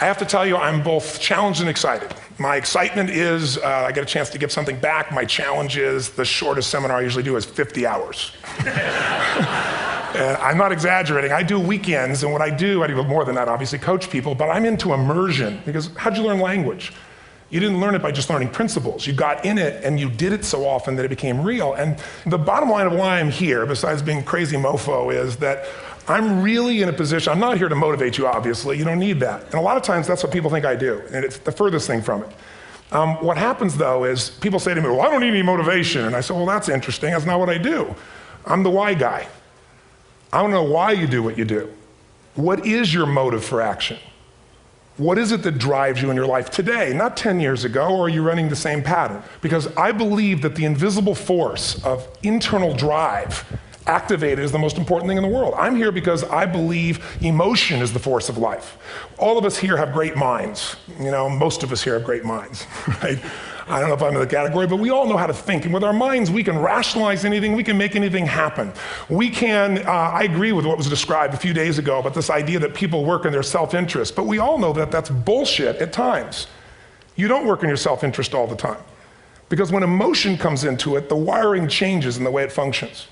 I have to tell you, I'm both challenged and excited. My excitement is I get a chance to give something back. My challenge is the shortest seminar I usually do is 50 hours. I'm not exaggerating. I do weekends, and what I do more than that, obviously, coach people, but I'm into immersion, because how'd you learn language? You didn't learn it by just learning principles. You got in it, and you did it so often that it became real. And the bottom line of why I'm here, besides being crazy mofo, is that I'm really in a position, I'm not here to motivate you, obviously. You don't need that. And a lot of times, that's what people think I do, and it's the furthest thing from it. What happens, though, is people say to me, well, I don't need any motivation. And I say, well, that's interesting. That's not what I do. I'm the why guy. I don't know why you do what you do. What is your motive for action? What is it that drives you in your life today, not 10 years ago, or are you running the same pattern? Because I believe that the invisible force of internal drive activated is the most important thing in the world. I'm here because I believe emotion is the force of life. All of us here have great minds. You know, most of us here have great minds, right? I don't know if I'm in the category, but we all know how to think. And with our minds, we can rationalize anything, we can make anything happen. We can, I agree with what was described a few days ago about this idea that people work in their self-interest, but we all know that that's bullshit at times. You don't work in your self-interest all the time. Because when emotion comes into it, the wiring changes in the way it functions.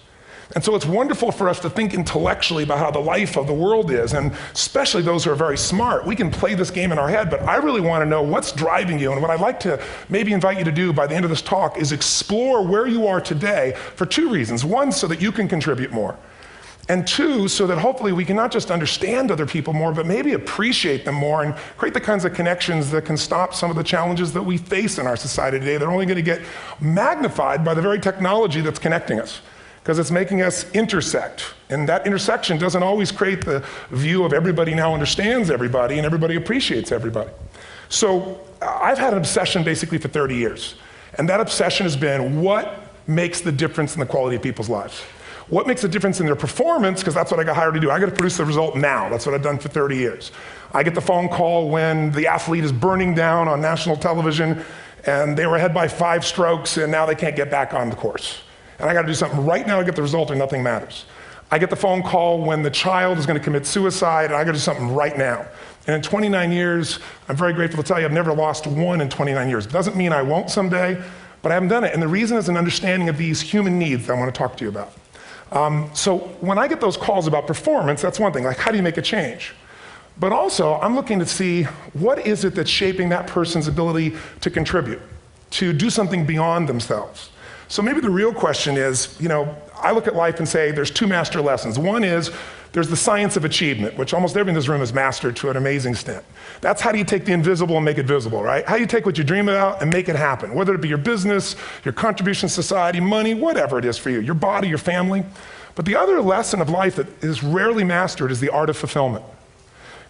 And so it's wonderful for us to think intellectually about how the life of the world is, and especially those who are very smart. We can play this game in our head, but I really want to know what's driving you. And what I'd like to maybe invite you to do by the end of this talk is explore where you are today for two reasons. One, so that you can contribute more. And two, so that hopefully we can not just understand other people more, but maybe appreciate them more and create the kinds of connections that can stop some of the challenges that we face in our society today. They're only going to get magnified by the very technology that's connecting us, because it's making us intersect. And that intersection doesn't always create the view of everybody now understands everybody and everybody appreciates everybody. So I've had an obsession basically for 30 years. And that obsession has been what makes the difference in the quality of people's lives? What makes a difference in their performance? Because that's what I got hired to do. I got to produce the result now. That's what I've done for 30 years. I get the phone call when the athlete is burning down on national television and they were ahead by 5 strokes and now they can't get back on the course. And I got to do something right now to get the result or nothing matters. I get the phone call when the child is going to commit suicide, and I got to do something right now. And in 29 years, I'm very grateful to tell you I've never lost one in 29 years. It doesn't mean I won't someday, but I haven't done it. And the reason is an understanding of these human needs that I want to talk to you about. So when I get those calls about performance, that's one thing, like how do you make a change? But also, I'm looking to see what is it that's shaping that person's ability to contribute, to do something beyond themselves. So maybe the real question is, you know, I look at life and say there's 2 master lessons. One is there's the science of achievement, which almost everyone in this room has mastered to an amazing extent. That's how do you take the invisible and make it visible, right? How do you take what you dream about and make it happen, whether it be your business, your contribution to society, money, whatever it is for you, your body, your family. But the other lesson of life that is rarely mastered is the art of fulfillment.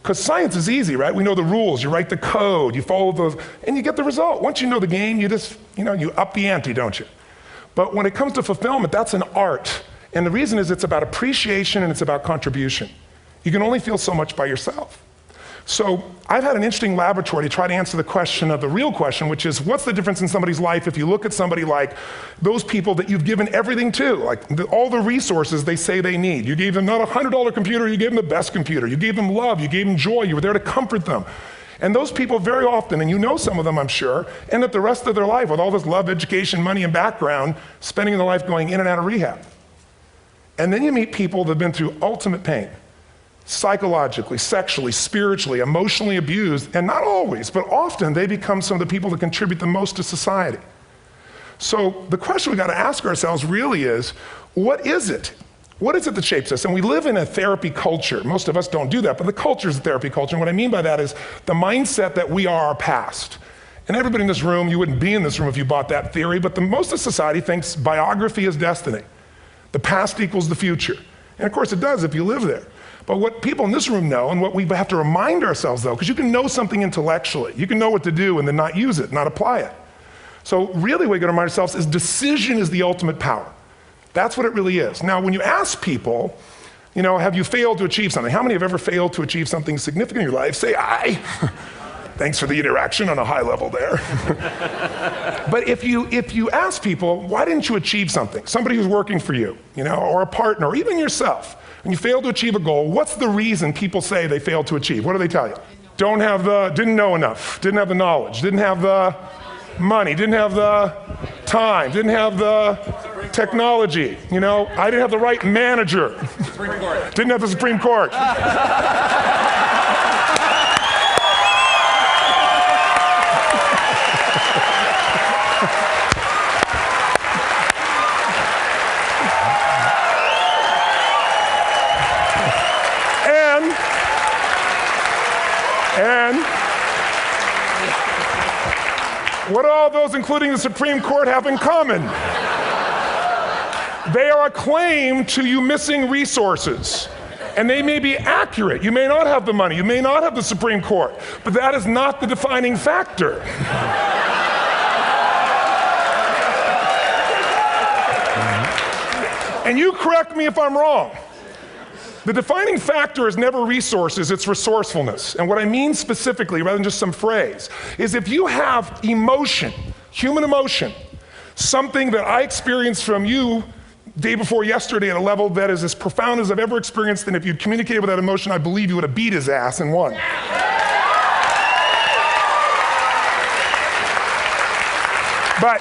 Because science is easy, right? We know the rules, you write the code, you follow those, and you get the result. Once you know the game, you just, you up the ante, don't you? But when it comes to fulfillment, that's an art. And the reason is it's about appreciation and it's about contribution. You can only feel so much by yourself. So I've had an interesting laboratory to try to answer the question of the real question, which is what's the difference in somebody's life if you look at somebody like those people that you've given everything to, like all the resources they say they need. You gave them not a $100 computer, you gave them the best computer. You gave them love, you gave them joy, you were there to comfort them. And those people very often, and you know some of them I'm sure, end up the rest of their life with all this love, education, money, and background, spending their life going in and out of rehab. And then you meet people that have been through ultimate pain, psychologically, sexually, spiritually, emotionally abused, and not always, but often they become some of the people that contribute the most to society. So the question we got to ask ourselves really is, what is it? What is it that shapes us? And we live in a therapy culture. Most of us don't do that, but the culture is a therapy culture. And what I mean by that is the mindset that we are our past. And everybody in this room, you wouldn't be in this room if you bought that theory, but most of society thinks biography is destiny. The past equals the future. And of course it does if you live there. But what people in this room know, and what we have to remind ourselves though, because you can know something intellectually, you can know what to do and then not use it, not apply it. So really what we got to remind ourselves is decision is the ultimate power. That's what it really is. Now, when you ask people, have you failed to achieve something? How many have ever failed to achieve something significant in your life? Say, I. Thanks for the interaction on a high level there. But if you ask people, why didn't you achieve something? Somebody who's working for you, or a partner, or even yourself, and you failed to achieve a goal, what's the reason people say they failed to achieve? What do they tell you? didn't know enough, didn't have the knowledge, didn't have the money, didn't have the time, didn't have the technology. You know, I didn't have the right manager. Supreme Court. Didn't have the Supreme Court. And what do all those, including the Supreme Court, have in common? They are a claim to you missing resources. And they may be accurate. You may not have the money. You may not have the Supreme Court. But that is not the defining factor. And you correct me if I'm wrong. The defining factor is never resources, it's resourcefulness. And what I mean specifically, rather than just some phrase, is if you have emotion, human emotion, something that I experienced from you day before yesterday at a level that is as profound as I've ever experienced, and if you'd communicated with that emotion, I believe you would have beat his ass and won. But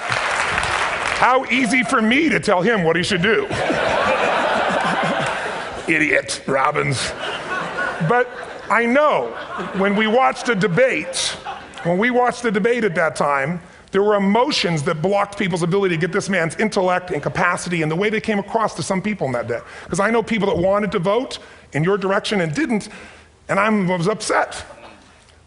how easy for me to tell him what he should do. Idiot, Robbins. But I know when we watched a debate at that time, there were emotions that blocked people's ability to get this man's intellect and capacity and the way they came across to some people in that day. Because I know people that wanted to vote in your direction and didn't, and I was upset.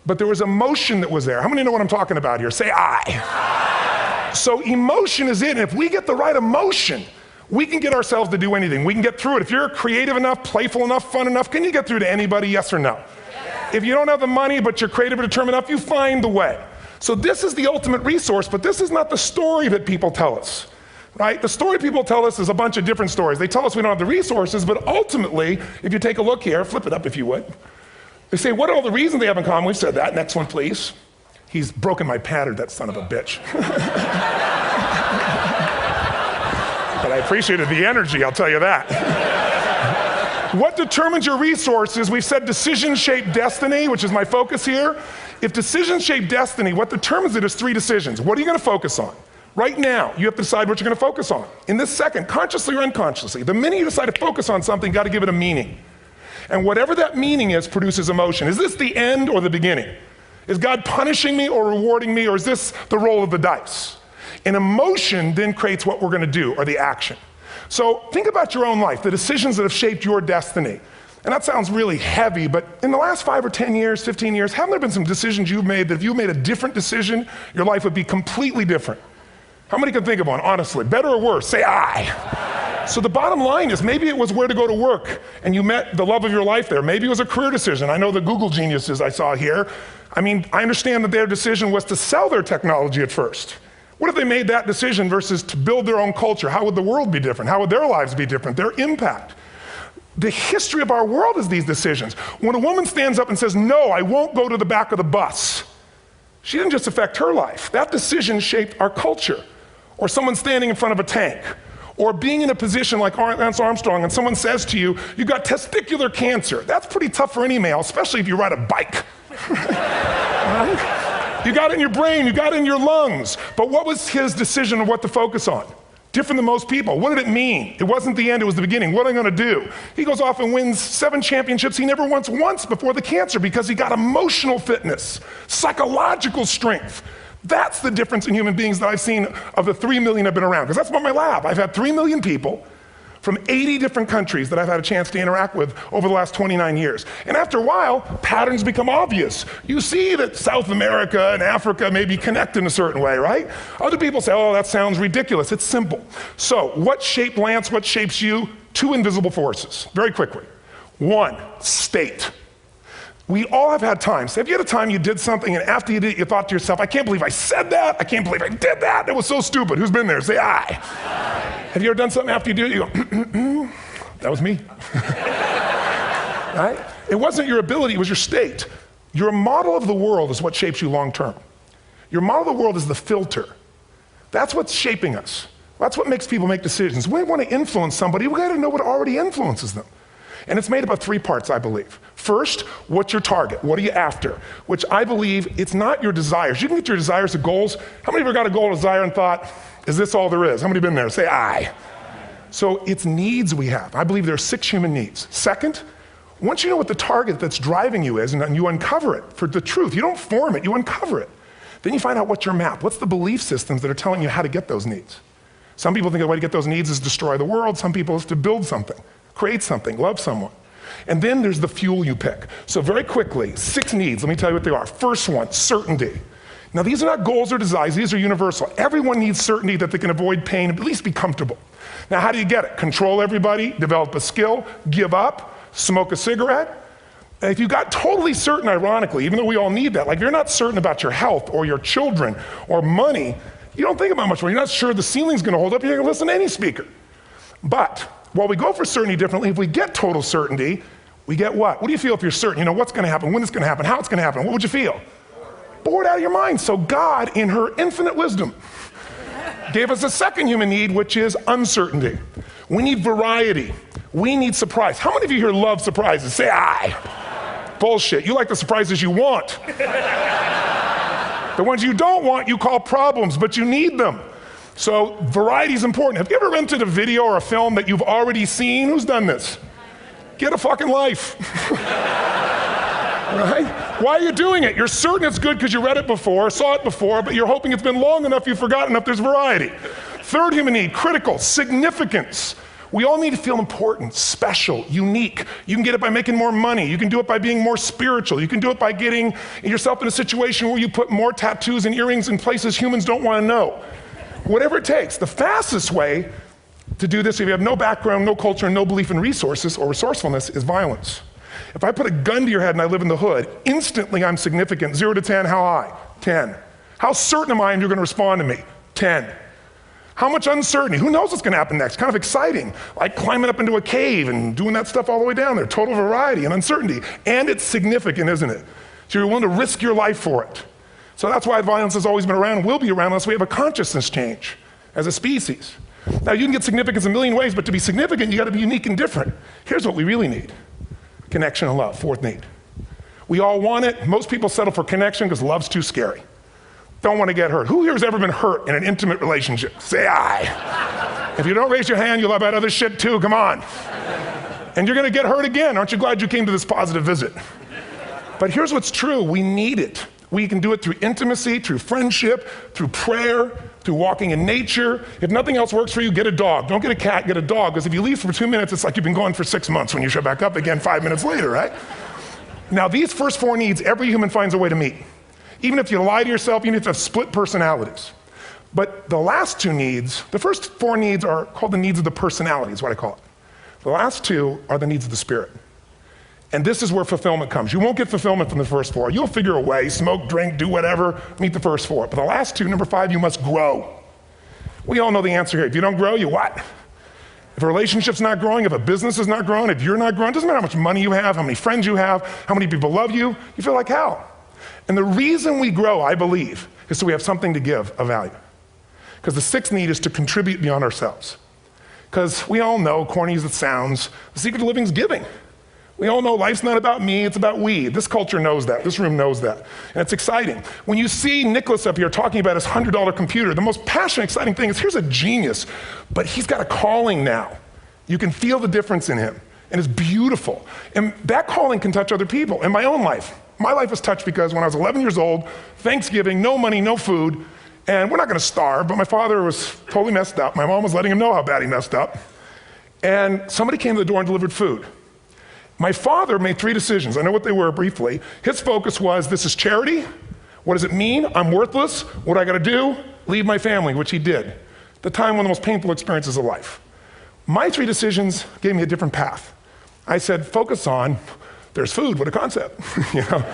But there was emotion that was there. How many know what I'm talking about here? Say I. So emotion is it, and if we get the right emotion, we can get ourselves to do anything. We can get through it. If you're creative enough, playful enough, fun enough, can you get through to anybody, yes or no? Yes. If you don't have the money, but you're creative or determined enough, you find the way. So this is the ultimate resource, but this is not the story that people tell us, right? The story people tell us is a bunch of different stories. They tell us we don't have the resources, but ultimately, if you take a look here, flip it up if you would. They say, what are all the reasons they have in common? We've said that. Next one, please. He's broken my pattern, that son of a bitch. But I appreciated the energy, I'll tell you that. What determines your resources? We've said decisions shape destiny, which is my focus here. If decisions shape destiny, what determines it is 3 decisions. What are you going to focus on? Right now, you have to decide what you're going to focus on. In this second, consciously or unconsciously, the minute you decide to focus on something, you've got to give it a meaning. And whatever that meaning is produces emotion. Is this the end or the beginning? Is God punishing me or rewarding me, or is this the roll of the dice? And emotion then creates what we're going to do, or the action. So think about your own life, the decisions that have shaped your destiny. And that sounds really heavy, but in the last 5 or 10 years, 15 years, haven't there been some decisions you've made that if you made a different decision, your life would be completely different? How many can think of one, honestly? Better or worse? Say I. So the bottom line is maybe it was where to go to work and you met the love of your life there. Maybe it was a career decision. I know the Google geniuses I saw here. I mean, I understand that their decision was to sell their technology at first. What if they made that decision versus to build their own culture? How would the world be different? How would their lives be different? Their impact. The history of our world is these decisions. When a woman stands up and says, no, I won't go to the back of the bus, she didn't just affect her life. That decision shaped our culture. Or someone standing in front of a tank. Or being in a position like Lance Armstrong and someone says to you, you got testicular cancer. That's pretty tough for any male, especially if you ride a bike. Right? You got it in your brain, you got it in your lungs. But what was his decision of what to focus on? Different than most people. What did it mean? It wasn't the end, it was the beginning. What am I going to do? He goes off and wins 7 championships he never won once before the cancer because he got emotional fitness, psychological strength. That's the difference in human beings that I've seen of the 3 million I've been around. Because that's what my lab. I've had 3 million people from 80 different countries that I've had a chance to interact with over the last 29 years. And after a while, patterns become obvious. You see that South America and Africa may be connected in a certain way, right? Other people say, oh, that sounds ridiculous. It's simple. So what shaped Lance, what shapes you? 2 invisible forces, very quickly. 1, state. We all have had times. Have you had a time you did something and after you did it, you thought to yourself, I can't believe I said that. I can't believe I did that. That was so stupid. Who's been there? Say I. Have you ever done something after you do it, you go, that was me. Right? It wasn't your ability, it was your state. Your model of the world is what shapes you long term. Your model of the world is the filter. That's what's shaping us. That's what makes people make decisions. We want to influence somebody, we gotta know what already influences them. And it's made up of 3 parts, I believe. First, what's your target? What are you after? Which I believe it's not your desires. You can get your desires to goals. How many of you got a goal, desire, and thought, is this all there is? How many been there? Say aye. So it's needs we have. I believe there are 6 human needs. Second, once you know what the target that's driving you is and you uncover it for the truth, you don't form it, you uncover it. Then you find out what's your map. What's the belief systems that are telling you how to get those needs? Some people think the way to get those needs is destroy the world. Some people is to build something, create something, love someone. And then there's the fuel you pick. So very quickly, 6 needs, let me tell you what they are. First one, certainty. Now these are not goals or desires, these are universal. Everyone needs certainty that they can avoid pain, at least be comfortable. Now how do you get it? Control everybody, develop a skill, give up, smoke a cigarette. And if you got totally certain, ironically, even though we all need that, like if you're not certain about your health or your children or money, you don't think about much more. You're not sure the ceiling's gonna hold up, you're gonna listen to any speaker. But while we go for certainty differently, if we get total certainty, we get what? What do you feel if you're certain? You know what's gonna happen, when it's gonna happen, how it's gonna happen, what would you feel? Bored out of your mind. So God, in her infinite wisdom, gave us a second human need, which is uncertainty. We need variety. We need surprise. How many of you here love surprises? Say aye. Bullshit. You like the surprises you want. The ones you don't want, you call problems, but you need them. So variety is important. Have you ever rented a video or a film that you've already seen? Who's done this? Get a fucking life. Right? Why are you doing it? You're certain it's good because you read it before, saw it before, but you're hoping it's been long enough you've forgotten enough there's variety. Third human need, critical, significance. We all need to feel important, special, unique. You can get it by making more money. You can do it by being more spiritual. You can do it by getting yourself in a situation where you put more tattoos and earrings in places humans don't want to know. Whatever it takes. The fastest way to do this, if you have no background, no culture, and no belief in resources or resourcefulness, is violence. If I put a gun to your head and I live in the hood, instantly I'm significant. 0 to 10, how high? 10. How certain am I you're gonna respond to me? 10. How much uncertainty? Who knows what's gonna happen next? Kind of exciting, like climbing up into a cave and doing that stuff all the way down there. Total variety and uncertainty. And it's significant, isn't it? So you're willing to risk your life for it. So that's why violence has always been around and will be around unless we have a consciousness change as a species. Now you can get significance a million ways, but to be significant, you gotta be unique and different. Here's what we really need. Connection and love, fourth need. We all want it. Most people settle for connection because love's too scary. Don't want to get hurt. Who here has ever been hurt in an intimate relationship? Say aye. If you don't raise your hand, you'll have that other shit too, come on. And you're gonna get hurt again. Aren't you glad you came to this positive visit? But here's what's true, we need it. We can do it through intimacy, through friendship, through prayer, through walking in nature. If nothing else works for you, get a dog. Don't get a cat, get a dog, because if you leave for 2 minutes, it's like you've been gone for 6 months when you show back up again 5 minutes later, right? Now these first 4 needs, every human finds a way to meet. Even if you lie to yourself, even if you have split personalities. But the last 2 needs, the first 4 needs are called the needs of the personality, is what I call it. The last 2 are the needs of the spirit. And this is where fulfillment comes. You won't get fulfillment from the first 4. You'll figure a way, smoke, drink, do whatever, meet the first 4. But the last 2, number 5, you must grow. We all know the answer here. If you don't grow, you what? If a relationship's not growing, if a business is not growing, if you're not growing, it doesn't matter how much money you have, how many friends you have, how many people love you, you feel like hell. And the reason we grow, I believe, is so we have something to give of value. Because the 6th need is to contribute beyond ourselves. Because we all know, corny as it sounds, the secret of living is giving. We all know life's not about me, it's about we. This culture knows that, this room knows that. And it's exciting. When you see Nicholas up here talking about his $100 computer, the most passionate, exciting thing is here's a genius, but he's got a calling now. You can feel the difference in him, and it's beautiful. And that calling can touch other people. In my own life, my life was touched because when I was 11 years old, Thanksgiving, no money, no food, and we're not gonna starve, but my father was totally messed up. My mom was letting him know how bad he messed up. And somebody came to the door and delivered food. My father made 3 decisions. I know what they were briefly. His focus was, this is charity. What does it mean? I'm worthless. What do I gotta do? Leave my family, which he did. At the time, one of the most painful experiences of life. My 3 decisions gave me a different path. I said, focus on, there's food, what a concept. You know?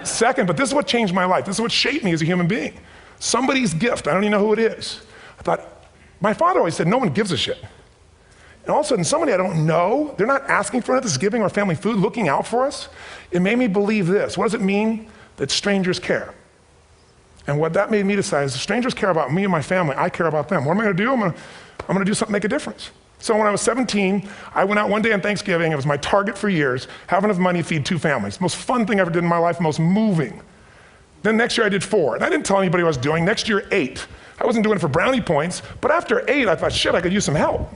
Second, but this is what changed my life. This is what shaped me as a human being. Somebody's gift, I don't even know who it is. I thought, my father always said, no one gives a shit. And all of a sudden, somebody I don't know, they're not asking for it, this is giving our family food, looking out for us. It made me believe this. What does it mean? That strangers care. And what that made me decide is if strangers care about me and my family, I care about them. What am I gonna do? I'm gonna do something to make a difference. So when I was 17, I went out one day on Thanksgiving. It was my target for years, have enough money to feed 2 families. Most fun thing I ever did in my life, most moving. Then next year I did 4, and I didn't tell anybody what I was doing. Next year, 8. I wasn't doing it for brownie points, but after 8, I thought, shit, I could use some help.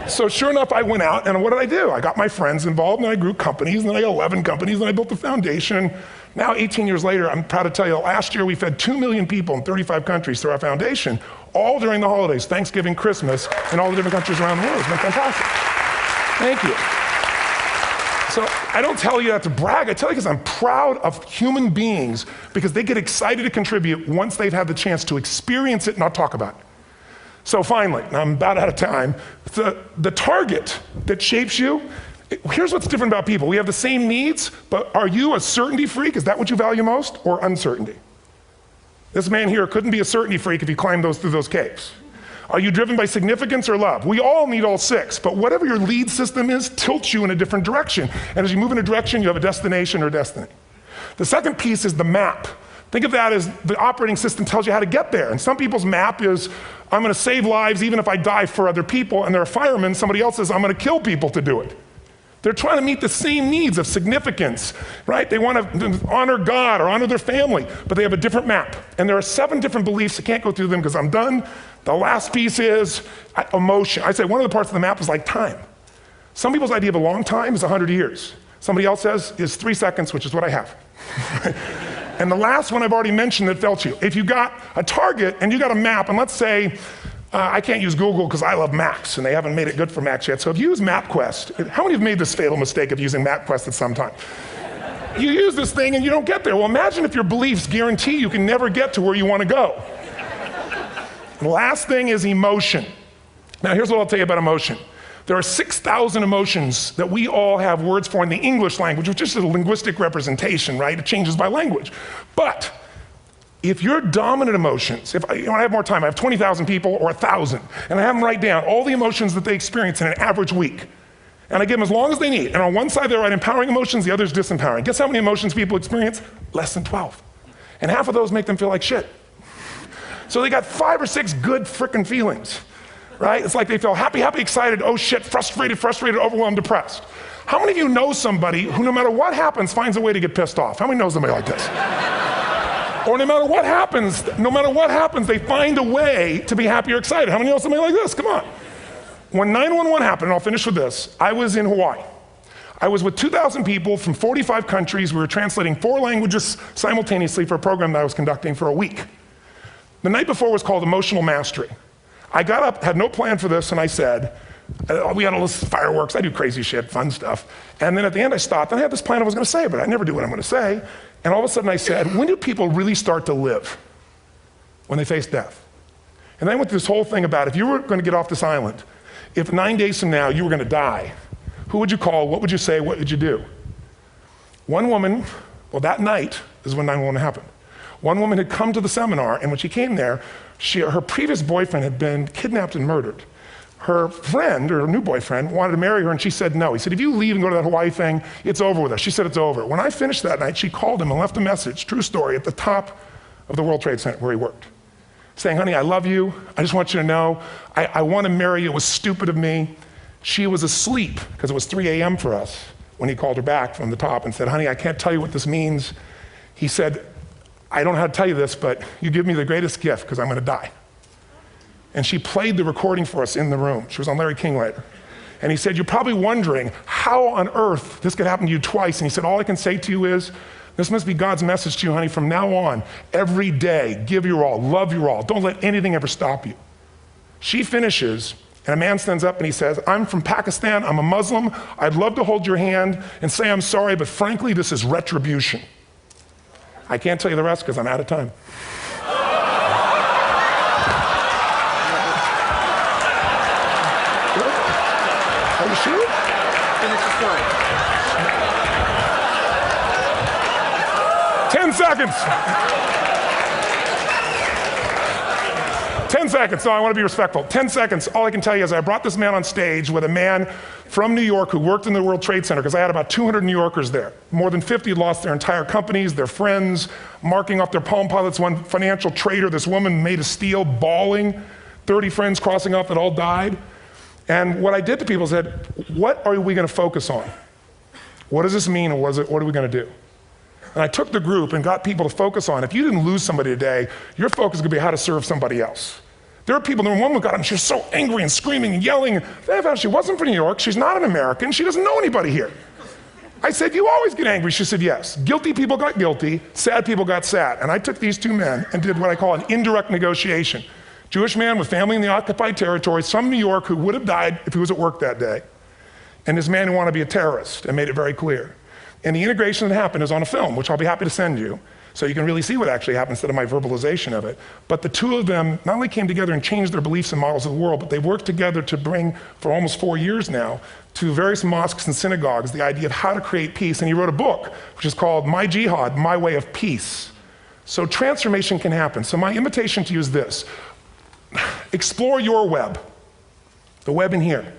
So sure enough, I went out, and what did I do? I got my friends involved, and I grew companies, and then I got 11 companies, and I built a foundation. Now, 18 years later, I'm proud to tell you, last year we fed 2 million people in 35 countries through our foundation, all during the holidays, Thanksgiving, Christmas, in all the different countries around the world. It's been fantastic. Thank you. So I don't tell you that to brag, I tell you because I'm proud of human beings because they get excited to contribute once they've had the chance to experience it, not talk about it. So finally, I'm about out of time, the target that shapes you, here's what's different about people. We have the same needs, but are you a certainty freak? Is that what you value most, or uncertainty? This man here couldn't be a certainty freak if he climbed through those caves. Are you driven by significance or love? We all need all 6, but whatever your lead system is tilts you in a different direction. And as you move in a direction, you have a destination or destiny. The second piece is the map. Think of that as the operating system tells you how to get there. And some people's map is, I'm gonna save lives even if I die for other people, and they're a fireman, somebody else says, I'm gonna kill people to do it. They're trying to meet the same needs of significance, right? They want to honor God or honor their family, but they have a different map. And there are 7 different beliefs. I can't go through them because I'm done. The last piece is emotion. I say one of the parts of the map is like time. Some people's idea of a long time is 100 years. Somebody else says is 3 seconds, which is what I have. And the last one I've already mentioned that felt you. If you got a target and you got a map, and let's say, I can't use Google because I love maps, and they haven't made it good for Macs yet. So if you use MapQuest, how many have made this fatal mistake of using MapQuest at some time? You use this thing and you don't get there. Well, imagine if your beliefs guarantee you can never get to where you want to go. The last thing is emotion. Now here's what I'll tell you about emotion. There are 6,000 emotions that we all have words for in the English language, which is a linguistic representation, right? It changes by language. But if your dominant emotions, if I have more time, I have 20,000 people or 1,000, and I have them write down all the emotions that they experience in an average week. And I give them as long as they need. And on one side, they write empowering emotions, the other is disempowering. Guess how many emotions people experience? Less than 12. And half of those make them feel like shit. So they got 5 or 6 good frickin' feelings, right? It's like they feel happy, happy, excited, oh shit, frustrated, overwhelmed, depressed. How many of you know somebody who no matter what happens finds a way to get pissed off? How many know somebody like this? Or no matter what happens, they find a way to be happy or excited. How many know somebody like this? Come on. When 9/11 happened, and I'll finish with this, I was in Hawaii. I was with 2,000 people from 45 countries. We were translating 4 languages simultaneously for a program that I was conducting for a week. The night before was called Emotional Mastery. I got up, had no plan for this, and I said, we had all this fireworks, I do crazy shit, fun stuff. And then at the end I stopped, and I had this plan I was gonna say, but I never do what I'm gonna say. And all of a sudden I said, when do people really start to live? When they face death. And then I went through this whole thing about if you were gonna get off this island, if 9 days from now you were gonna die, who would you call, what would you say, what would you do? One woman, well that night is when 9/11 happened. One woman had come to the seminar, and when she came there, her previous boyfriend had been kidnapped and murdered. Her friend, or her new boyfriend, wanted to marry her, and she said no. He said, if you leave and go to that Hawaii thing, it's over with us. She said, it's over. When I finished that night, she called him and left a message, true story, at the top of the World Trade Center where he worked, saying, honey, I love you. I just want you to know, I want to marry you. It was stupid of me. She was asleep, because it was 3 a.m. for us, when he called her back from the top and said, honey, I can't tell you what this means. He said, I don't know how to tell you this, but you give me the greatest gift, because I'm going to die. And she played the recording for us in the room. She was on Larry King later. And he said, you're probably wondering how on earth this could happen to you twice. And he said, all I can say to you is, this must be God's message to you, honey. From now on, every day, give your all, love your all. Don't let anything ever stop you. She finishes, and a man stands up and he says, I'm from Pakistan, I'm a Muslim. I'd love to hold your hand and say I'm sorry, but frankly, this is retribution. I can't tell you the rest because I'm out of time. Are you sure? Finish the story. 10 seconds. 10 seconds. No, I want to be respectful. 10 seconds. All I can tell you is I brought this man on stage with a man from New York who worked in the World Trade Center, because I had about 200 New Yorkers there. More than 50 lost their entire companies, their friends, marking off their Palm Pilots. One financial trader, this woman made of steel, bawling. 30 friends crossing off that all died. And what I did to people said, what are we going to focus on? What does this mean, and what are we going to do? And I took the group and got people to focus on, if you didn't lose somebody today, your focus is going to be how to serve somebody else. There are people, one woman got up, she was so angry and screaming and yelling. She wasn't from New York, she's not an American, she doesn't know anybody here. I said, you always get angry. She said, yes. Guilty people got guilty, sad people got sad. And I took these two men and did what I call an indirect negotiation. Jewish man with family in the occupied territory, some New York who would have died if he was at work that day, and this man who wanted to be a terrorist, and made it very clear. And the integration that happened is on a film, which I'll be happy to send you, so you can really see what actually happened instead of my verbalization of it. But the two of them not only came together and changed their beliefs and models of the world, but they worked together to bring, for almost 4 years now, to various mosques and synagogues, the idea of how to create peace. And he wrote a book, which is called My Jihad, My Way of Peace. So transformation can happen. So my invitation to you is this. Explore your web, the web in here.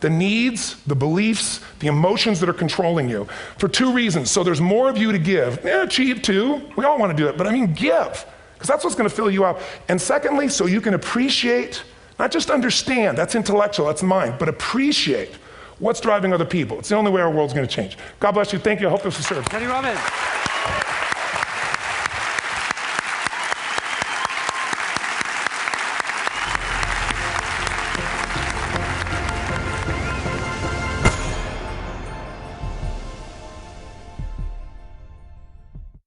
The needs, the beliefs, the emotions that are controlling you, for two reasons. So there's more of you to give. Achieve too, we all want to do it, but I mean give, because that's what's going to fill you up. And secondly, so you can appreciate, not just understand, that's intellectual, that's mind, but appreciate what's driving other people. It's the only way our world's going to change. God bless you, thank you, I hope this was served. Tony Robbins.